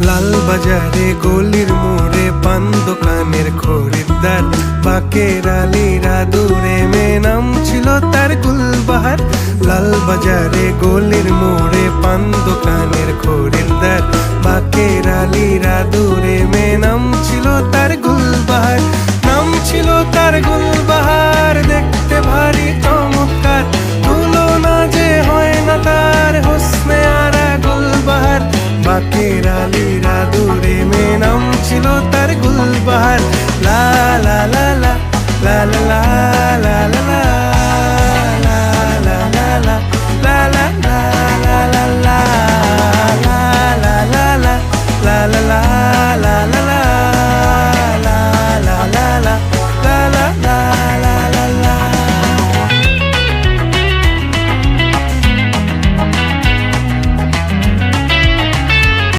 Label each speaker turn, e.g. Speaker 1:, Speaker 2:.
Speaker 1: লাল বাজারে গলির মোড়ে পান দোকানের খরিদ্দার, বাকের আলীরা দূরে মে নাম ছিল তার গুলবাহার। লাল বাজারে গলির মোড়ে পান দোকানের খরিদ্দার, বাকের আলীরা দূরে মে নাম ছিল তার গুলবাহার। নাম ছিল তার গুলবাহার, দেখতে ভারী চমৎকার, তুলনা যে হয় না তার হোসনে আরা গুলবাহার। বাকের আলীরা দূরে মে নাম ছিল তার গুলবাহার। লা লা লা লা লা লা লা লা লা।